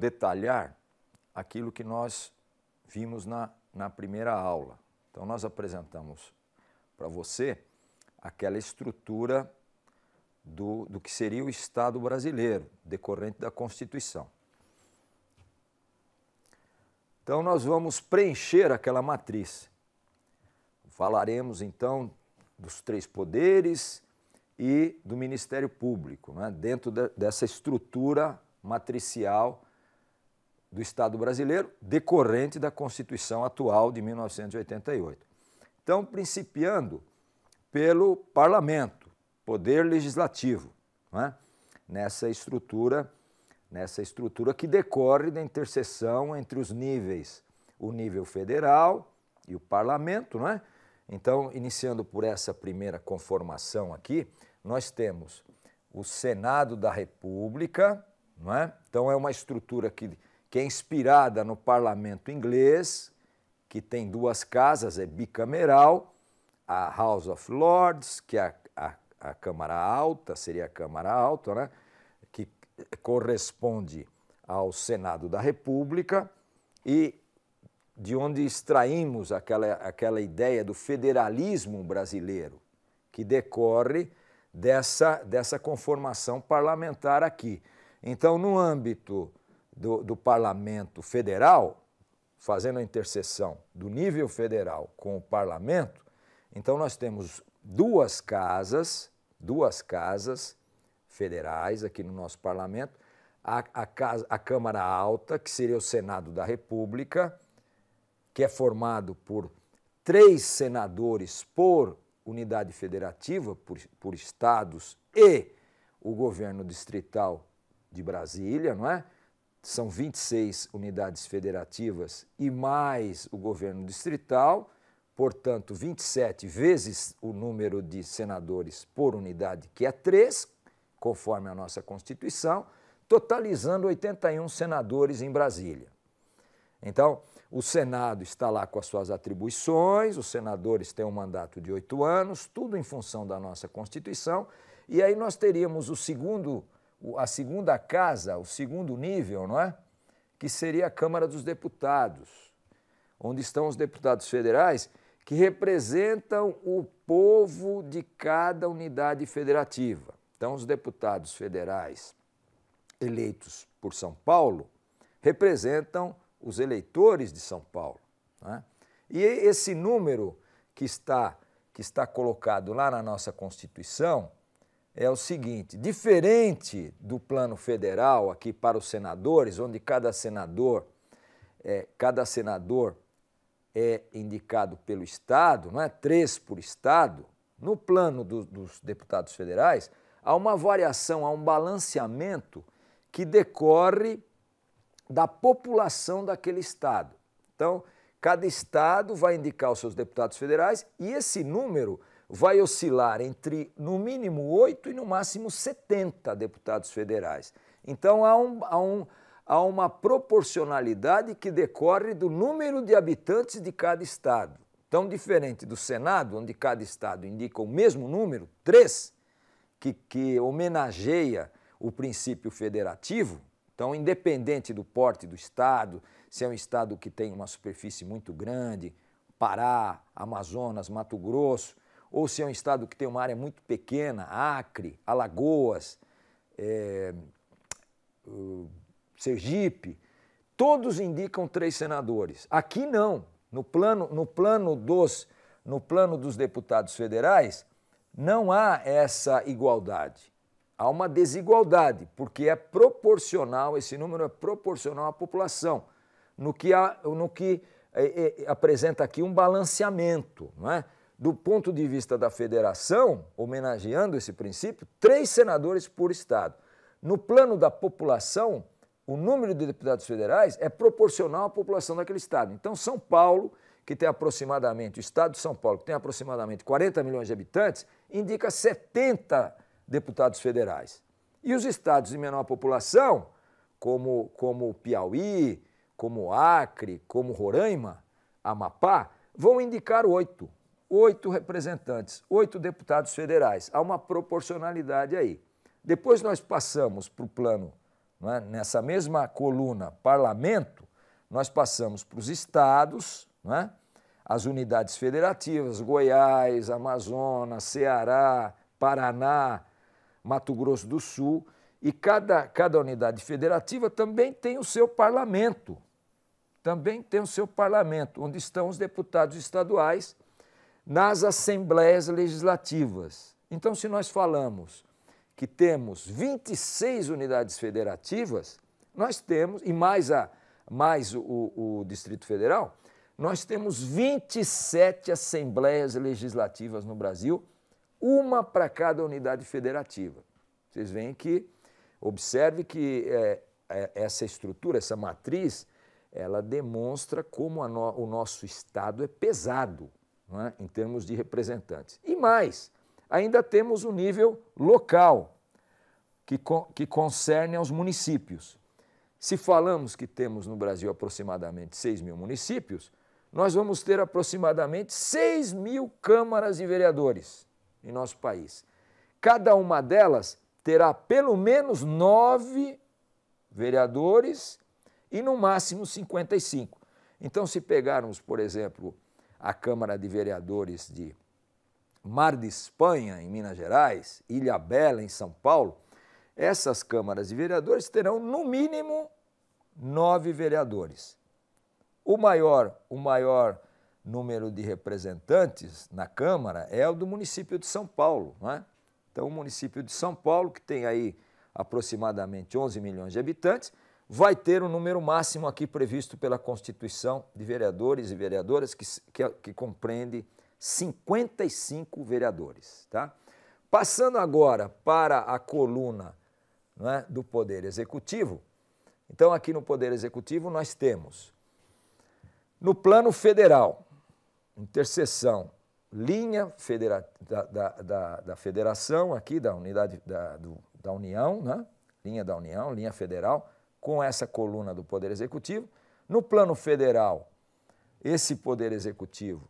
detalhar aquilo que nós vimos na primeira aula. Então, nós apresentamos para você aquela estrutura do que seria o Estado brasileiro, decorrente da Constituição. Então, nós vamos preencher aquela matriz. Falaremos, então, dos 3 poderes e do Ministério Público, né, dentro dessa estrutura matricial do Estado brasileiro, decorrente da Constituição atual de 1988. Então, principiando pelo Parlamento, Poder Legislativo, né, nessa estrutura que decorre da interseção entre os níveis, o nível federal e o Parlamento, né? Então, iniciando por essa primeira conformação aqui, nós temos o Senado da República, não é? Então, é uma estrutura que é inspirada no parlamento inglês, que tem 2 casas, é bicameral, a House of Lords, que é a Câmara Alta, seria a Câmara Alta, né? Que corresponde ao Senado da República, e de onde extraímos aquela ideia do federalismo brasileiro, que decorre dessa conformação parlamentar aqui. Então, no âmbito do Parlamento Federal, fazendo a interseção do nível federal com o Parlamento, então nós temos 2 casas federais aqui no nosso Parlamento, a Câmara Alta, que seria o Senado da República, que é formado por 3 senadores por unidade federativa, por estados e o governo distrital de Brasília, não é? São 26 unidades federativas e mais o governo distrital, portanto, 27 vezes o número de senadores por unidade, que é 3, conforme a nossa Constituição, totalizando 81 senadores em Brasília. Então, o Senado está lá com as suas atribuições, os senadores têm um mandato de 8 anos, tudo em função da nossa Constituição, e aí nós teríamos a segunda casa, o segundo nível, não é? Que seria a Câmara dos Deputados, onde estão os deputados federais que representam o povo de cada unidade federativa. Então, os deputados federais eleitos por São Paulo representam os eleitores de São Paulo, né? E esse número que está colocado lá na nossa Constituição é o seguinte: diferente do plano federal aqui para os senadores, onde cada senador é indicado pelo Estado, não é? 3 por Estado, no plano dos deputados federais, há uma variação, há um balanceamento que decorre da população daquele Estado. Então, cada Estado vai indicar os seus deputados federais e esse número vai oscilar entre, no mínimo, 8 e, no máximo, 70 deputados federais. Então, há uma proporcionalidade que decorre do número de habitantes de cada Estado. Então, diferente do Senado, onde cada Estado indica o mesmo número, 3, que homenageia o princípio federativo. Então, independente do porte do Estado, se é um Estado que tem uma superfície muito grande, Pará, Amazonas, Mato Grosso, ou se é um Estado que tem uma área muito pequena, Acre, Alagoas, Sergipe, todos indicam 3 senadores. Aqui não. No plano dos deputados federais, não há essa igualdade. Há uma desigualdade, porque é proporcional, esse número é proporcional à população, no que apresenta aqui um balanceamento, não é? Do ponto de vista da federação, homenageando esse princípio, 3 senadores por Estado. No plano da população, o número de deputados federais é proporcional à população daquele Estado. Então, São Paulo, que tem aproximadamente, o Estado de São Paulo, que tem aproximadamente 40 milhões de habitantes, indica 70 deputados federais. E os estados de menor população, como Piauí, como Acre, como Roraima, Amapá, vão indicar 8 representantes, 8 deputados federais. Há uma proporcionalidade aí. Depois nós passamos para o plano não é? Nessa mesma coluna parlamento, nós passamos para os estados, não é? As unidades federativas, Goiás, Amazonas, Ceará, Paraná, Mato Grosso do Sul, e cada unidade federativa também tem o seu parlamento, onde estão os deputados estaduais nas assembleias legislativas. Então, se nós falamos que temos 26 unidades federativas, nós temos, e mais o Distrito Federal, nós temos 27 assembleias legislativas no Brasil, uma para cada unidade federativa. Vocês veem que, observe que essa estrutura, essa matriz, ela demonstra como o nosso Estado é pesado, não é? Em termos de representantes. E mais, ainda temos o nível local, que concerne aos municípios. Se falamos que temos no Brasil aproximadamente 6 mil municípios, nós vamos ter aproximadamente 6 mil câmaras de vereadores em nosso país. Cada uma delas terá pelo menos 9 vereadores e no máximo 55. Então, se pegarmos, por exemplo, a Câmara de Vereadores de Mar de Espanha, em Minas Gerais, Ilhabela, em São Paulo, essas câmaras de vereadores terão, no mínimo, 9 vereadores. O maior número de representantes na Câmara é o do município de São Paulo, não é? Então, o município de São Paulo, que tem aí aproximadamente 11 milhões de habitantes, vai ter um número máximo aqui previsto pela Constituição de vereadores e vereadoras, que compreende 55 vereadores. Tá? Passando agora para a coluna, não é, do Poder Executivo, então aqui no Poder Executivo nós temos, no plano federal, interseção, linha da federação, aqui da unidade da União, né? Linha da União, linha federal, com essa coluna do Poder Executivo. No plano federal, esse Poder Executivo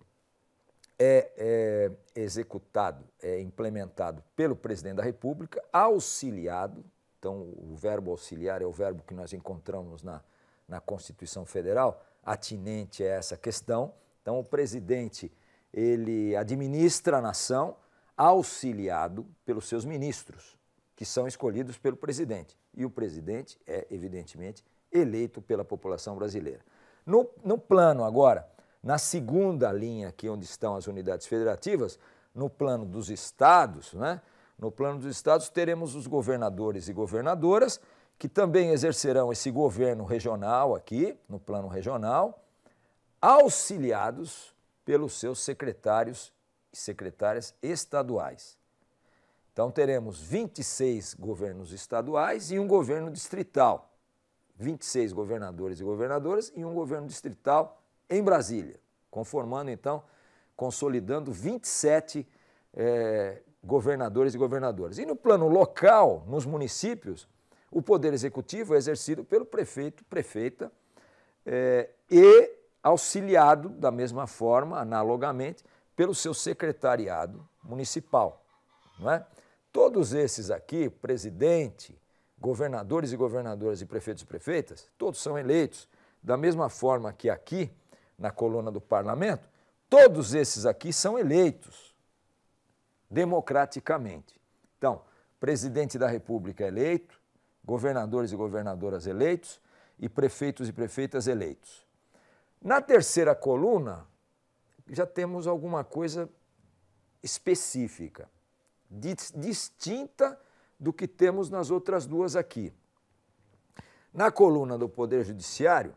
é executado, é implementado pelo Presidente da República, auxiliado, então o verbo auxiliar é o verbo que nós encontramos na Constituição Federal, atinente a essa questão. Então o presidente, ele administra a nação auxiliado pelos seus ministros, que são escolhidos pelo presidente. E o presidente é, evidentemente, eleito pela população brasileira. No plano agora, na segunda linha aqui onde estão as unidades federativas, no plano dos estados, né? No plano dos estados teremos os governadores e governadoras, que também exercerão esse governo regional aqui, no plano regional, auxiliados pelos seus secretários e secretárias estaduais. Então teremos 26 governos estaduais e um governo distrital. 26 governadores e governadoras e um governo distrital em Brasília, conformando então, consolidando 27 governadores e governadoras. E no plano local, nos municípios, o Poder Executivo é exercido pelo prefeito, prefeita e auxiliado da mesma forma, analogamente, pelo seu secretariado municipal, não é? Todos esses aqui, presidente, governadores e governadoras e prefeitos e prefeitas, todos são eleitos da mesma forma que aqui, na coluna do parlamento, todos esses aqui são eleitos democraticamente. Então, presidente da República eleito, governadores e governadoras eleitos e prefeitos e prefeitas eleitos. Na terceira coluna, já temos alguma coisa específica, distinta do que temos nas outras duas aqui. Na coluna do Poder Judiciário,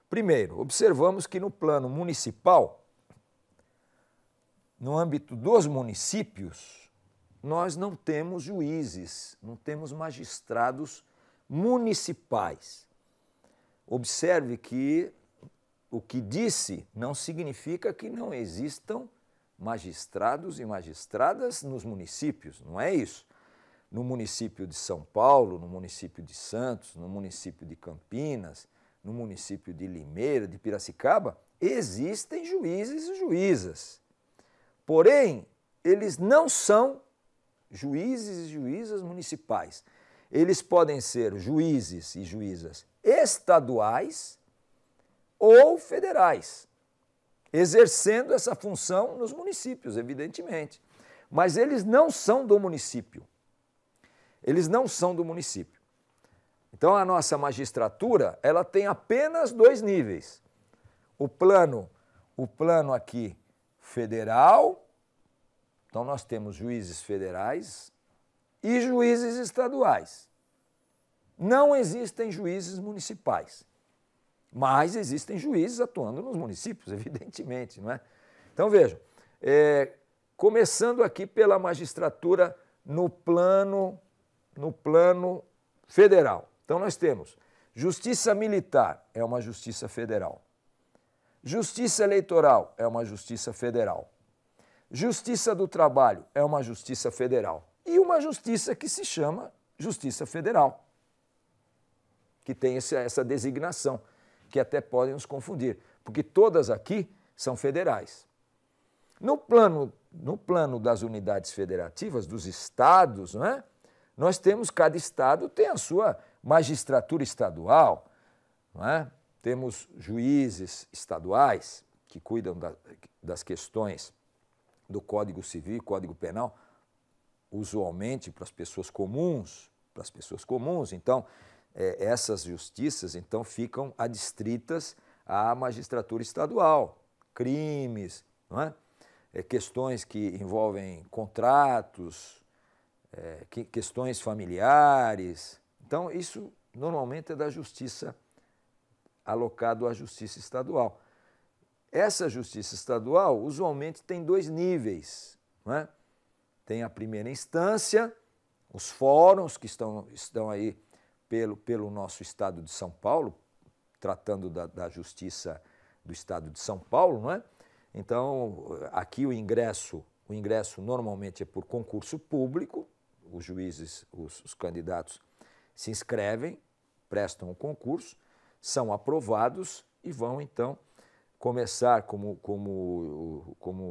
primeiro, observamos que no plano municipal, no âmbito dos municípios, nós não temos juízes, não temos magistrados municipais. Observe que o que disse não significa que não existam magistrados e magistradas nos municípios, não é isso. No município de São Paulo, no município de Santos, no município de Campinas, no município de Limeira, de Piracicaba, existem juízes e juízas. Porém, eles não são juízes e juízas municipais. eles podem ser juízes e juízas estaduais ou federais, exercendo essa função nos municípios, evidentemente. Mas eles não são do município. Eles não são do município. Então, a nossa magistratura, ela tem apenas 2 níveis. O plano aqui federal, então nós temos juízes federais e juízes estaduais. Não existem juízes municipais, mas existem juízes atuando nos municípios, evidentemente, não é? Então, vejam, começando aqui pela magistratura no plano federal. Então, nós temos justiça militar, é uma justiça federal. Justiça eleitoral é uma justiça federal. Justiça do trabalho é uma justiça federal. E uma justiça que se chama Justiça Federal, que tem essa designação, que até podem nos confundir, porque todas aqui são federais. No plano das unidades federativas, dos estados, não é? Nós temos, cada estado tem a sua magistratura estadual, não é? Temos juízes estaduais que cuidam das questões do Código Civil e Código Penal, usualmente para as pessoas comuns, então essas justiças então ficam adstritas à magistratura estadual, crimes, não é? Questões que envolvem contratos, questões familiares. Então, isso normalmente é da justiça, alocado à justiça estadual. Essa justiça estadual, usualmente, tem 2 níveis, não é? Tem a primeira instância, os fóruns que estão aí pelo nosso estado de São Paulo, tratando da justiça do estado de São Paulo, não é? Então, aqui o ingresso normalmente é por concurso público, os juízes, os candidatos se inscrevem, prestam o concurso, são aprovados e vão, então, começar como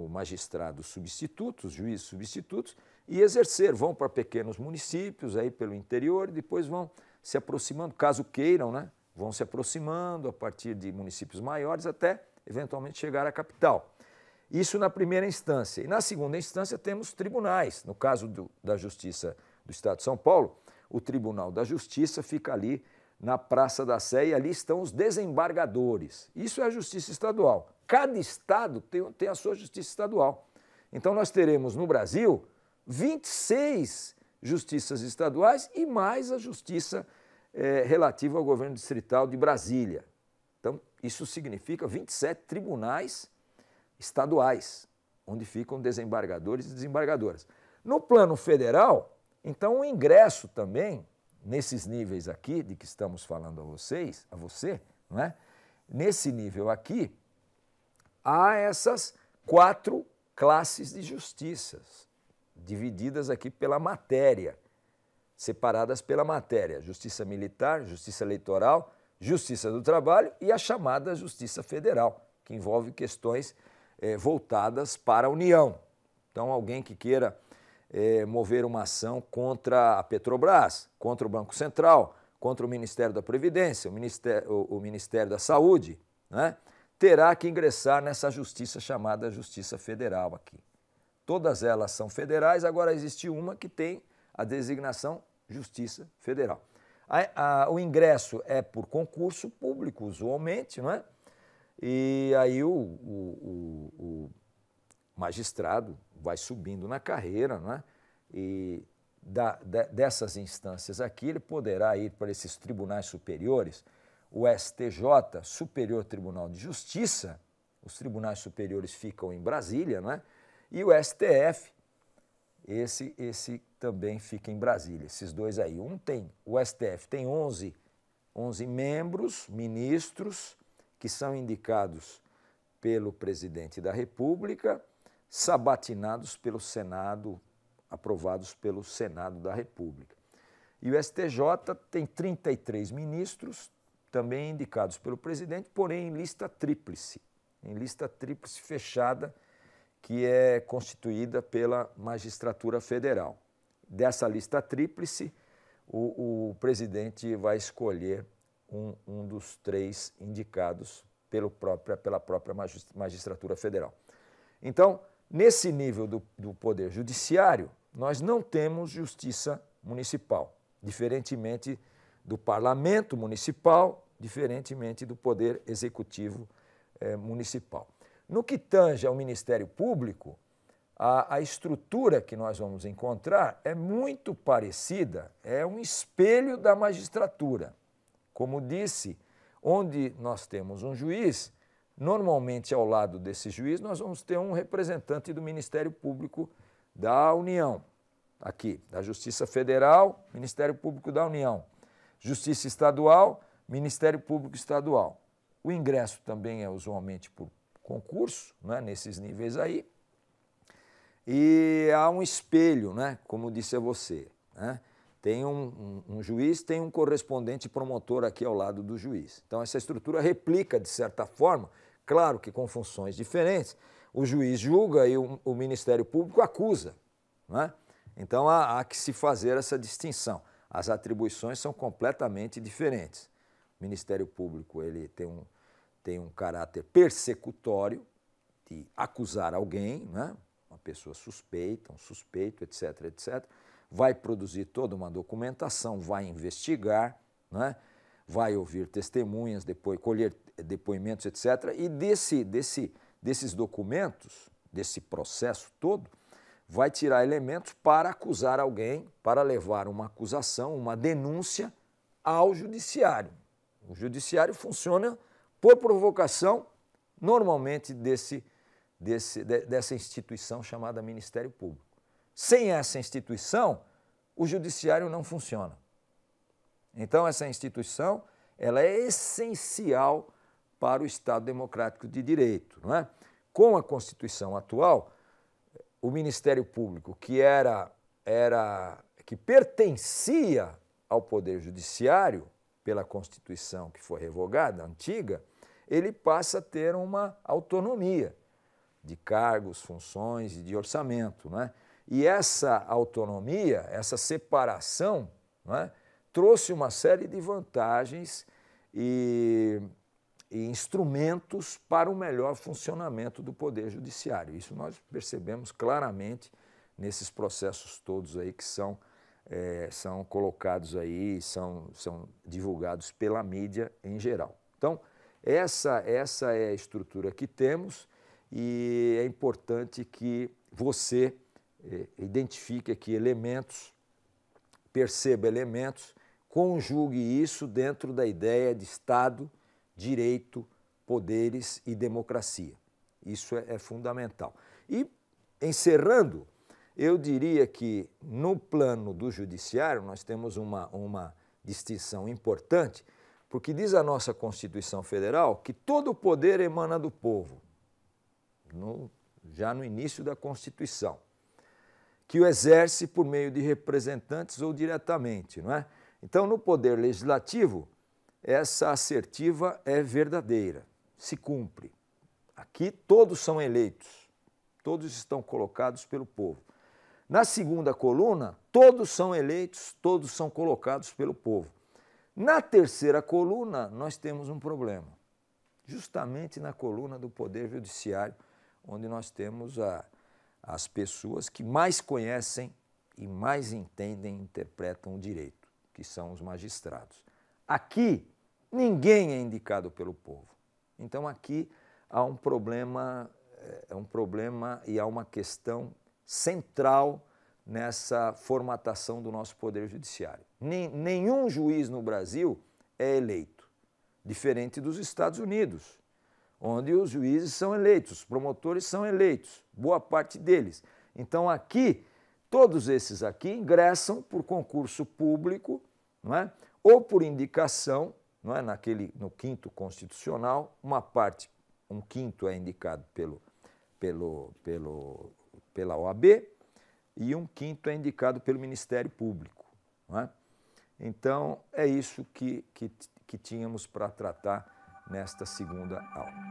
magistrados substitutos, juízes substitutos, e exercer, vão para pequenos municípios aí pelo interior e depois vão se aproximando, caso queiram, né? Vão se aproximando a partir de municípios maiores até eventualmente chegar à capital. Isso na primeira instância. E na segunda instância temos tribunais. No caso da Justiça do Estado de São Paulo, o Tribunal da Justiça fica ali na Praça da Sé e ali estão os desembargadores. Isso é a Justiça Estadual. Cada estado tem a sua Justiça Estadual. Então nós teremos no Brasil 26 justiças estaduais e mais a Justiça relativa ao governo distrital de Brasília. Então isso significa 27 tribunais estaduais, onde ficam desembargadores e desembargadoras. No plano federal, então o ingresso também, nesses níveis aqui, de que estamos falando a você, não é? Nesse nível aqui, há essas 4 classes de justiças, divididas aqui pela matéria, separadas pela matéria, justiça militar, justiça eleitoral, justiça do trabalho e a chamada justiça federal, que envolve questões voltadas para a União. Então, alguém que queira mover uma ação contra a Petrobras, contra o Banco Central, contra o Ministério da Previdência, o Ministério da Saúde, né, terá que ingressar nessa justiça chamada Justiça Federal aqui. Todas elas são federais, agora existe uma que tem a designação Justiça Federal. O ingresso é por concurso público, usualmente, não é? E aí o magistrado vai subindo na carreira, não é? E dessas instâncias aqui, ele poderá ir para esses tribunais superiores, o STJ, Superior Tribunal de Justiça, os tribunais superiores ficam em Brasília, não é? E o STF, esse também fica em Brasília, esses dois aí. O STF tem 11 membros, ministros, que são indicados pelo presidente da República, sabatinados pelo Senado, aprovados pelo Senado da República. E o STJ tem 33 ministros, também indicados pelo presidente, porém em lista tríplice fechada, que é constituída pela magistratura federal. Dessa lista tríplice, o presidente vai escolher um dos 3 indicados pela própria magistratura federal. Então, nesse nível do Poder Judiciário, nós não temos justiça municipal, diferentemente do Parlamento Municipal, diferentemente do Poder Executivo Municipal. No que tange ao Ministério Público, a estrutura que nós vamos encontrar é muito parecida, é um espelho da magistratura. Como disse, onde nós temos um juiz, normalmente ao lado desse juiz nós vamos ter um representante do Ministério Público da União, aqui, da Justiça Federal, Ministério Público da União, Justiça Estadual, Ministério Público Estadual. O ingresso também é usualmente por concurso, né, nesses níveis aí, e há um espelho, né, como disse a você, né? Tem um juiz, tem um correspondente promotor aqui ao lado do juiz. Então, essa estrutura replica, de certa forma, claro que com funções diferentes, o juiz julga e o Ministério Público acusa, né? Então, há que se fazer essa distinção. As atribuições são completamente diferentes. O Ministério Público ele tem um caráter persecutório, de acusar alguém, né? Uma pessoa suspeita, um suspeito, etc., etc., vai produzir toda uma documentação, vai investigar, né? Vai ouvir testemunhas, colher depoimentos, etc. E desses documentos, desse processo todo, vai tirar elementos para acusar alguém, para levar uma acusação, uma denúncia ao judiciário. O judiciário funciona por provocação, normalmente dessa instituição chamada Ministério Público. Sem essa instituição, o judiciário não funciona. Então, essa instituição ela é essencial para o Estado Democrático de Direito, não é? Com a Constituição atual, o Ministério Público, que pertencia ao Poder Judiciário, pela Constituição que foi revogada, antiga, ele passa a ter uma autonomia de cargos, funções e de orçamento, não é? E essa autonomia, essa separação, não é, trouxe uma série de vantagens e instrumentos para o melhor funcionamento do Poder Judiciário. Isso nós percebemos claramente nesses processos todos aí que são colocados aí, são divulgados pela mídia em geral. Então, essa é a estrutura que temos e é importante que você identifique aqui elementos, perceba elementos, conjugue isso dentro da ideia de Estado, direito, poderes e democracia. Isso é fundamental. E, encerrando, eu diria que no plano do judiciário nós temos uma distinção importante, porque diz a nossa Constituição Federal que todo o poder emana do povo, já no início da Constituição, que o exerce por meio de representantes ou diretamente, não é? Então, no poder legislativo, essa assertiva é verdadeira, se cumpre. Aqui todos são eleitos, todos estão colocados pelo povo. Na segunda coluna, todos são eleitos, todos são colocados pelo povo. Na terceira coluna, nós temos um problema, justamente na coluna do Poder Judiciário, onde nós temos as pessoas que mais conhecem e mais entendem e interpretam o direito, que são os magistrados. Aqui, ninguém é indicado pelo povo. Então, aqui há um problema e há uma questão central nessa formatação do nosso Poder Judiciário. Nenhum juiz no Brasil é eleito, diferente dos Estados Unidos, onde os juízes são eleitos, os promotores são eleitos, boa parte deles. Então, aqui, todos esses aqui ingressam por concurso público, não é? Ou por indicação, não é? No quinto constitucional, um quinto é indicado pela OAB e um quinto é indicado pelo Ministério Público, não é? Então, é isso que tínhamos para tratar nesta segunda aula.